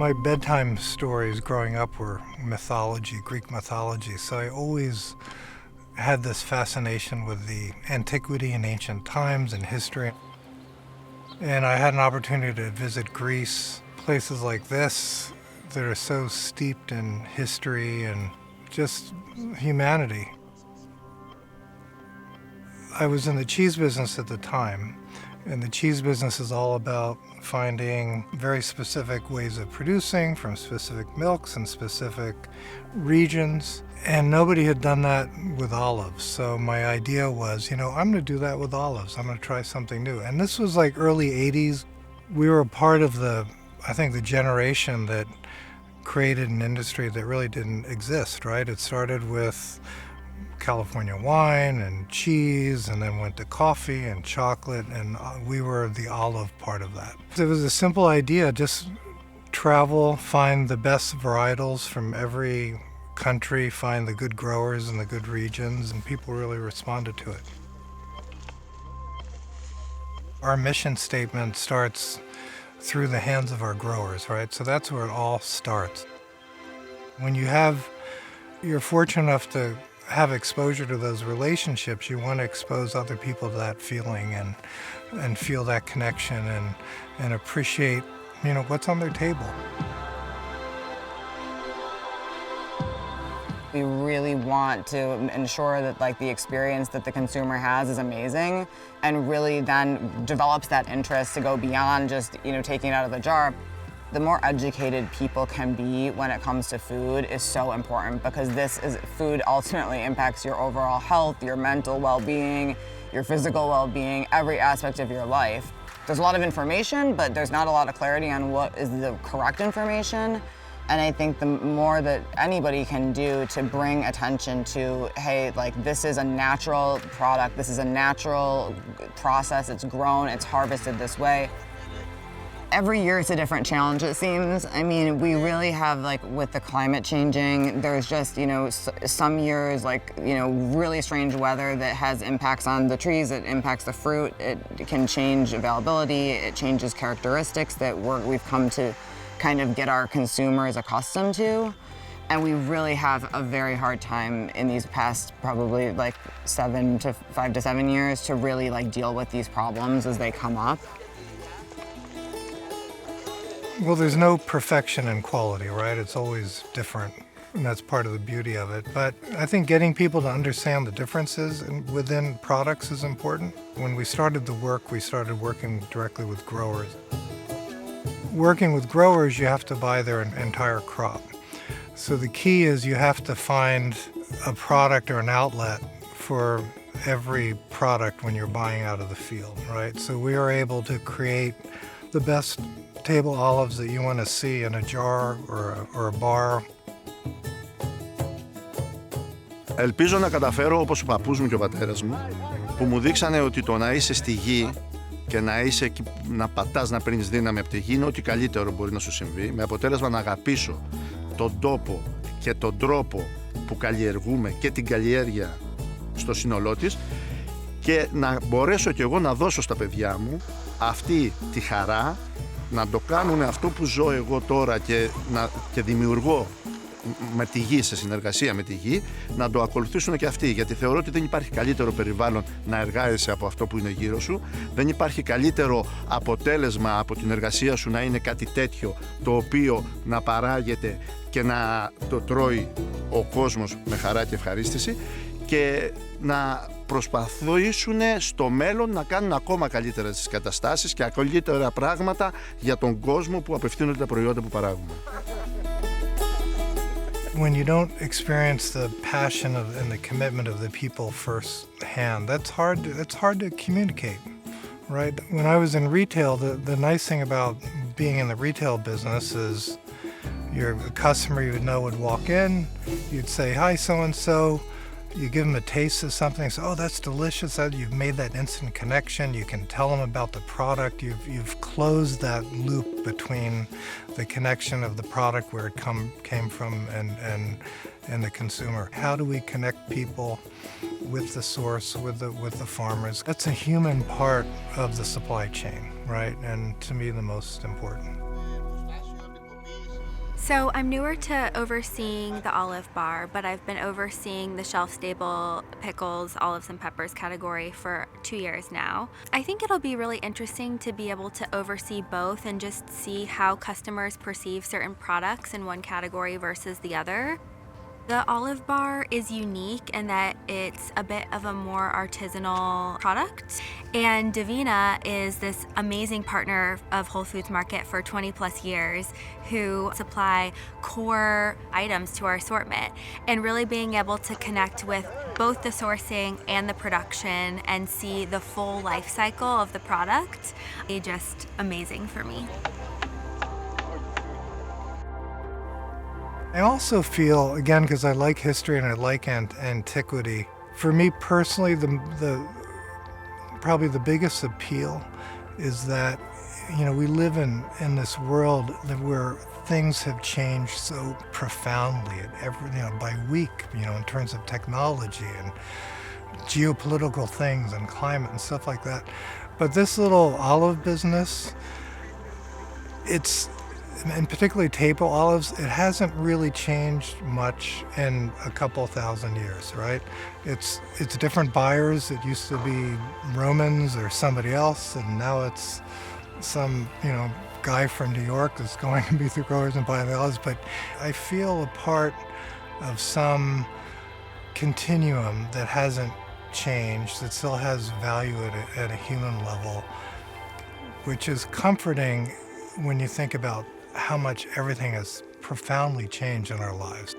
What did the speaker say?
My bedtime stories growing up were mythology, Greek mythology, so I always had this fascination with the antiquity and ancient times and history. And I had an opportunity to visit Greece, places like this that are so steeped in history and just humanity. I was in the cheese business at the time, and the cheese business is all about finding very specific ways of producing from specific milks and specific regions. And nobody had done that with olives. So my idea was, I'm going to do that with olives. I'm going to try something new. And this was like early 80s. We were a part of the generation that created an industry that really didn't exist, right? It started with California wine and cheese, and then went to coffee and chocolate, and we were the olive part of that. It was a simple idea, just travel, find the best varietals from every country, find the good growers in the good regions, and people really responded to it. Our mission statement starts through the hands of our growers, right? So that's where it all starts. When you're fortunate enough to have exposure to those relationships, you want to expose other people to that feeling and feel that connection and appreciate, what's on their table. We really want to ensure that the experience that the consumer has is amazing, and really then develops that interest to go beyond just taking it out of the jar. The more educated people can be when it comes to food is so important, because food ultimately impacts your overall health, your mental well-being, your physical well-being, every aspect of your life. There's a lot of information, but there's not a lot of clarity on what is the correct information. And I think the more that anybody can do to bring attention to, hey, this is a natural product, this is a natural process, it's grown, it's harvested this way. Every year it's a different challenge, it seems. I mean, we really have, with the climate changing, there's just, some years, really strange weather that has impacts on the trees, it impacts the fruit, it can change availability, it changes characteristics that we've come to kind of get our consumers accustomed to. And we really have a very hard time in these past probably 5 to 7 years to really deal with these problems as they come up. Well, there's no perfection in quality, right? It's always different, and that's part of the beauty of it. But I think getting people to understand the differences within products is important. When we started the work, we started working directly with growers. Working with growers, you have to buy their entire crop. So the key is you have to find a product or an outlet for every product when you're buying out of the field, right? So we are able to create the best table olives that you want to see in a jar or a bar. Ελπίζω να καταφέρω όπως ο παππούς μου και ο πατέρας μου, που μου δείξανε ότι το να είσαι στη γη και να πατάς, να παίρνεις δύναμη από τη γη είναι ό,τι καλύτερο μπορεί να σου συμβεί, με αποτέλεσμα να αγαπήσω τον τόπο και τον τρόπο που καλλιεργούμε και την καλλιέργεια στο σύνολό της, και να μπορέσω κι εγώ να δώσω στα παιδιά μου αυτή τη χαρά, να το κάνουν αυτό που ζω εγώ τώρα και δημιουργώ με τη γη, σε συνεργασία με τη γη, να το ακολουθήσουν και αυτοί. Γιατί θεωρώ ότι δεν υπάρχει καλύτερο περιβάλλον να εργάζεσαι από αυτό που είναι γύρω σου. Δεν υπάρχει καλύτερο αποτέλεσμα από την εργασία σου να είναι κάτι τέτοιο, το οποίο να παράγεται και να το τρώει ο κόσμος με χαρά και ευχαρίστηση, και να προσπαθήσουν στο μέλλον να κάνουν ακόμα καλύτερες τις καταστάσεις και καλύτερα πράγματα για τον κόσμο που απευθύνονται τα προϊόντα που παράγουμε. When you don't experience the passion and the commitment of the people firsthand, it's hard to communicate, right? When I was in retail, the nice thing about being in the retail business is your customer you would know would walk in, you'd say, "Hi, so-and-so." You give them a taste of something, say, "Oh, that's delicious." You've made that instant connection. You can tell them about the product. You've closed that loop between the connection of the product where it came from and the consumer. How do we connect people with the source, with the farmers? That's a human part of the supply chain, right? And to me, the most important. So I'm newer to overseeing the olive bar, but I've been overseeing the shelf-stable pickles, olives, and peppers category for 2 years now. I think it'll be really interesting to be able to oversee both and just see how customers perceive certain products in one category versus the other. The olive bar is unique in that it's a bit of a more artisanal product, and Divina is this amazing partner of Whole Foods Market for 20 plus years who supply core items to our assortment, and really being able to connect with both the sourcing and the production and see the full life cycle of the product is just amazing for me. I also feel, again, because I like history and I like antiquity, for me personally, probably the biggest appeal is that, we live in this world where things have changed so profoundly by week, in terms of technology and geopolitical things and climate and stuff like that. But this little olive business, and particularly table olives, it hasn't really changed much in a couple thousand years, right? It's different buyers. It used to be Romans or somebody else, and now it's some, guy from New York that's going to be the growers and buying the olives. But I feel a part of some continuum that hasn't changed, that still has value at a human level, which is comforting when you think about how much everything has profoundly changed in our lives.